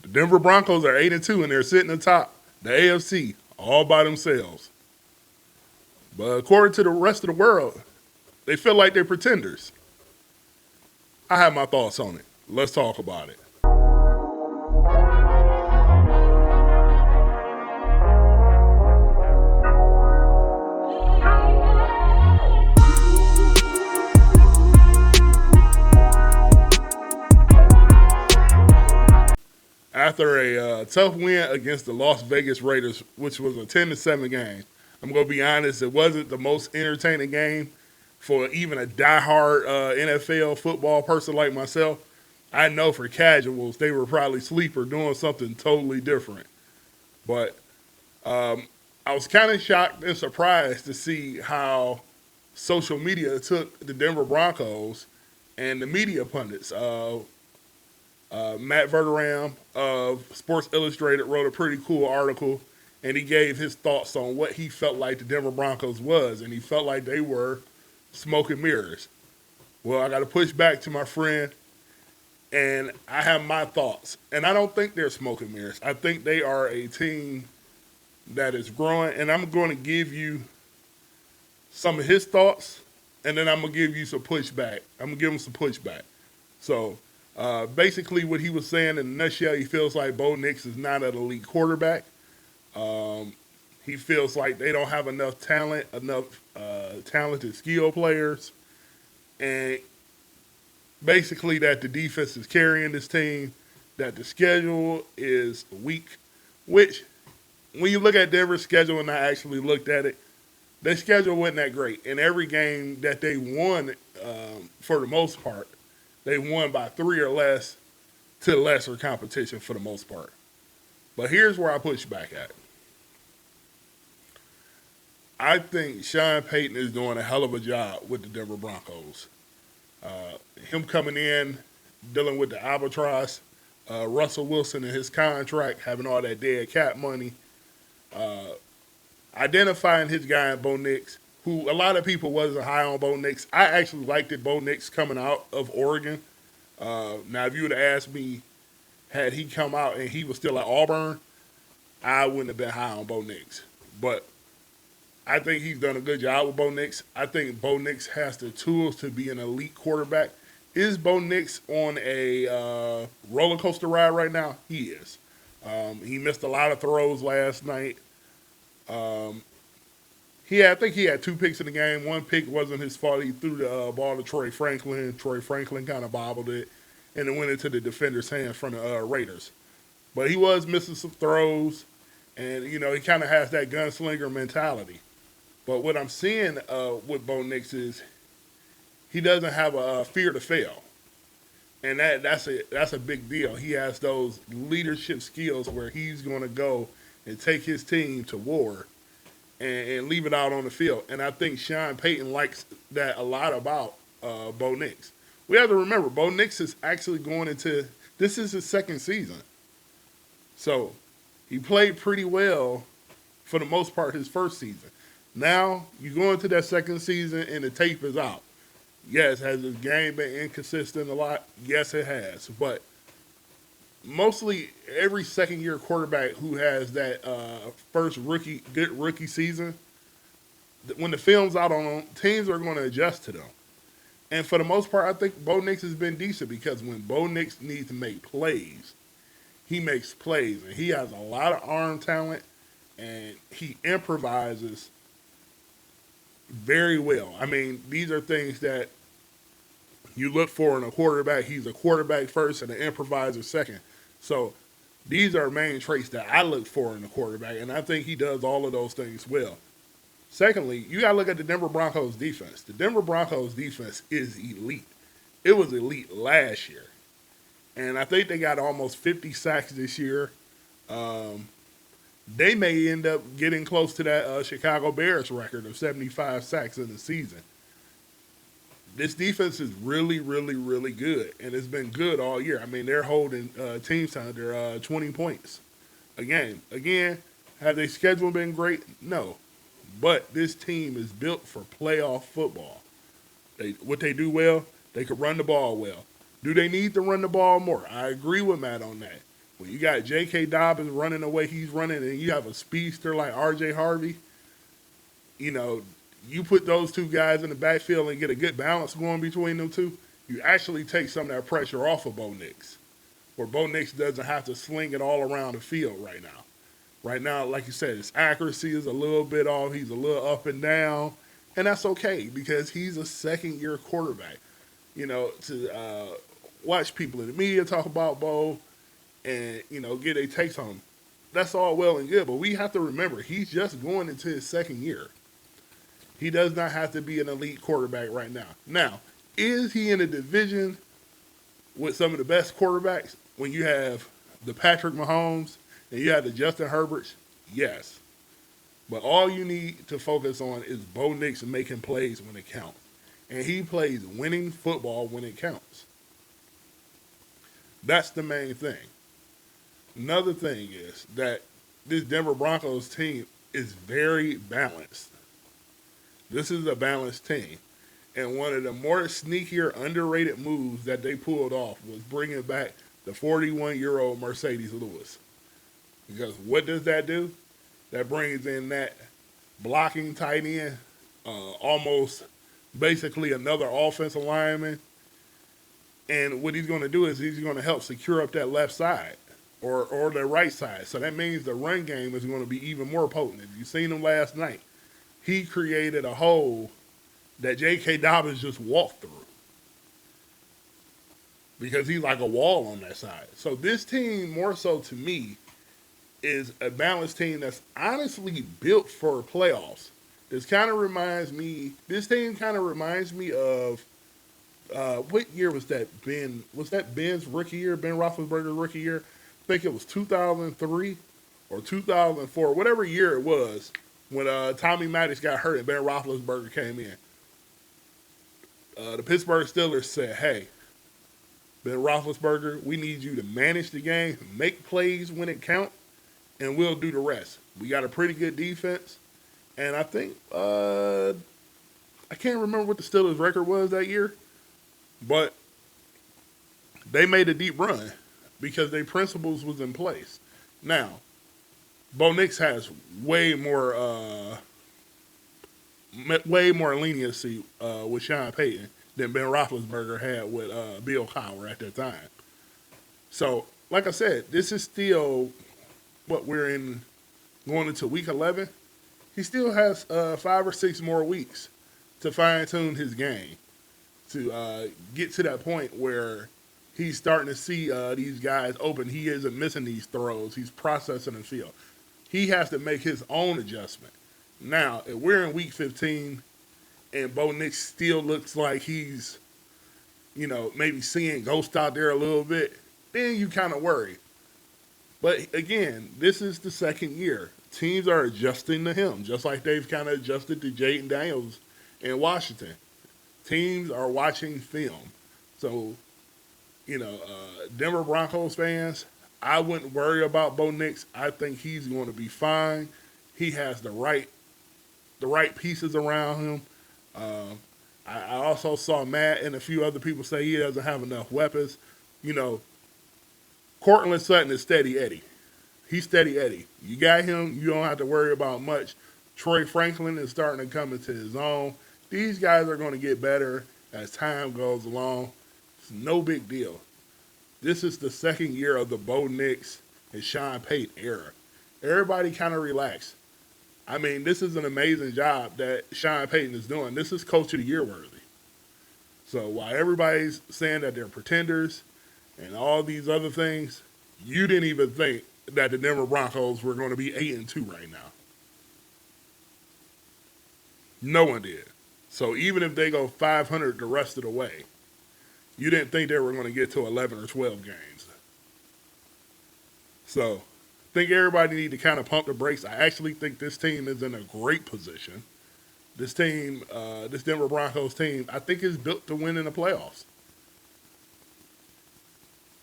The Denver Broncos are 8-2, and they're sitting atop the AFC all by themselves. But according to the rest of the world, they feel like they're pretenders. I have my thoughts on it. Let's talk about it. After a tough win against the Las Vegas Raiders, which was a 10-7 game, I'm going to be honest, it wasn't the most entertaining game for even a diehard NFL football person like myself. I know for casuals, they were probably asleep or doing something totally different. But I was kind of shocked and surprised to see how social media took the Denver Broncos and the media pundits. Matt Verderame of Sports Illustrated wrote a pretty cool article, and he gave his thoughts on what he felt like the Denver Broncos was, and he felt like they were smoke and mirrors. Well, I got to push back to my friend, and I have my thoughts. And I don't think they're smoke and mirrors. I think they are a team that is growing, and I'm going to give you some of his thoughts, and then I'm going to give you some pushback. I'm going to give him some pushback. So, basically, what he was saying in a nutshell, he feels like Bo Nix is not an elite quarterback. He feels like they don't have enough talent, enough talented skill players, and basically that the defense is carrying this team, that the schedule is weak, which when you look at Denver's schedule, and I actually looked at it, their schedule wasn't that great. And every game that they won, for the most part, they won by 3 or less to lesser competition for the most part. But here's where I push back at. I think Sean Payton is doing a hell of a job with the Denver Broncos. Him coming in, dealing with the albatross, Russell Wilson and his contract, having all that dead cap money, identifying his guy in Bo Nix, who a lot of people wasn't high on Bo Nix. I actually liked it, Bo Nix coming out of Oregon. Now, if you would have asked me, had he come out and he was still at Auburn, I wouldn't have been high on Bo Nix. But I think he's done a good job with Bo Nix. I think Bo Nix has the tools to be an elite quarterback. Is Bo Nix on a roller coaster ride right now? He is. He missed a lot of throws last night. I think he had 2 picks in the game. One pick wasn't his fault. He threw the ball to Troy Franklin. Troy Franklin kind of bobbled it, and it went into the defender's hands from the Raiders. But he was missing some throws, and, he kind of has that gunslinger mentality. But what I'm seeing with Bo Nix is he doesn't have a fear to fail. And that's a big deal. He has those leadership skills where he's going to go and take his team to war and leave it out on the field. And I think Sean Payton likes that a lot about Bo Nix. We have to remember, Bo Nix is actually going into – this is his second season. So he played pretty well for the most part his first season. Now you go into that second season and the tape is out. Yes, has his game been inconsistent a lot? Yes, it has. But mostly every second-year quarterback who has that first good rookie season, when the film's out on them, teams are going to adjust to them. And for the most part, I think Bo Nix has been decent because when Bo Nix needs to make plays, he makes plays. And he has a lot of arm talent, and he improvises very well. I mean, these are things that you look for in a quarterback. He's a quarterback first and an improviser second. So these are main traits that I look for in a quarterback, and I think he does all of those things well. Secondly, you got to look at the Denver Broncos defense. The Denver Broncos defense is elite. It was elite last year. And I think they got almost 50 sacks this year. They may end up getting close to that Chicago Bears record of 75 sacks in the season. This defense is really, really, really good, and it's been good all year. I mean, they're holding teams to under 20 points a game. Again, have their schedule been great? No. But this team is built for playoff football. What they do well, they can run the ball well. Do they need to run the ball more? I agree with Matt on that. When you got J.K. Dobbins running the way he's running, and you have a speedster like R.J. Harvey, you know, you put those two guys in the backfield and get a good balance going between them two, you actually take some of that pressure off of Bo Nix, where Bo Nix doesn't have to sling it all around the field right now. Right now, like you said, his accuracy is a little bit off. He's a little up and down, and that's okay because he's a second-year quarterback. You know, to watch people in the media talk about Bo and, you know, get their takes on him, that's all well and good, but we have to remember he's just going into his second year. He does not have to be an elite quarterback right now. Now, is he in a division with some of the best quarterbacks when you have the Patrick Mahomes and you have the Justin Herberts? Yes. But all you need to focus on is Bo Nix making plays when it counts. And he plays winning football when it counts. That's the main thing. Another thing is that this Denver Broncos team is very balanced. This is a balanced team. And one of the more sneakier, underrated moves that they pulled off was bringing back the 41-year-old Marcedes Lewis. Because what does that do? That brings in that blocking tight end, almost basically another offensive lineman. And what he's going to do is he's going to help secure up that left side or the right side. So that means the run game is going to be even more potent. If you've seen him last night, he created a hole that J.K. Dobbins just walked through because he's like a wall on that side. So this team, more so to me, is a balanced team that's honestly built for playoffs. This team kind of reminds me of, what year was that, Ben? Was that Ben's rookie year, Ben Roethlisberger's rookie year? I think it was 2003 or 2004, whatever year it was, when Tommy Maddox got hurt and Ben Roethlisberger came in. The Pittsburgh Steelers said, hey, Ben Roethlisberger, we need you to manage the game, make plays when it counts, and we'll do the rest. We got a pretty good defense. And I think, I can't remember what the Steelers' record was that year, but they made a deep run because their principles was in place. Now, Bo Nix has way more leniency with Sean Payton than Ben Roethlisberger had with Bill Cowher at that time. So, like I said, this is still what we're in going into week 11. He still has 5 or 6 more weeks to fine-tune his game to get to that point where he's starting to see these guys open. He isn't missing these throws. He's processing the field. He has to make his own adjustment. Now, if we're in week 15 and Bo Nix still looks like he's, you know, maybe seeing ghosts out there a little bit, then you kind of worry. But again, this is the second year. Teams are adjusting to him, just like they've kind of adjusted to Jaden Daniels in Washington. Teams are watching film. So, you know, Denver Broncos fans, I wouldn't worry about Bo Nix. I think he's going to be fine. He has the right pieces around him. I also saw Matt and a few other people say he doesn't have enough weapons. You know, Cortland Sutton is steady Eddie. He's steady Eddie. You got him, you don't have to worry about much. Troy Franklin is starting to come into his own. These guys are going to get better as time goes along. It's no big deal. This is the second year of the Bo Nix and Sean Payton era. Everybody kind of relax. I mean, this is an amazing job that Sean Payton is doing. This is Coach of the Year worthy. So while everybody's saying that they're pretenders and all these other things, you didn't even think that the Denver Broncos were going to be 8-2 right now. No one did. So even if they go 500 the rest of the way, you didn't think they were going to get to 11 or 12 games. So I think everybody need to kind of pump the brakes. I actually think this team is in a great position. This team, this Denver Broncos team, I think is built to win in the playoffs.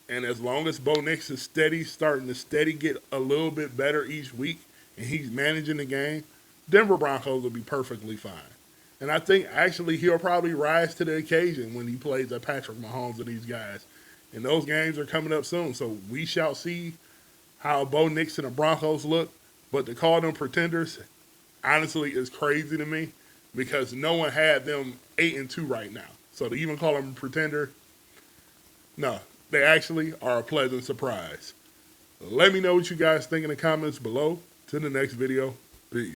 And as long as Bo Nix is starting to get a little bit better each week, and he's managing the game, Denver Broncos will be perfectly fine. And I think actually he'll probably rise to the occasion when he plays at Patrick Mahomes and these guys And those games are coming up soon. So we shall see how Bo Nix and the Broncos look. But to call them pretenders, honestly, is crazy to me because no one had them 8-2 right now. So to even call them a pretender, no, they actually are a pleasant surprise. Let me know what you guys think in the comments below. To the next video.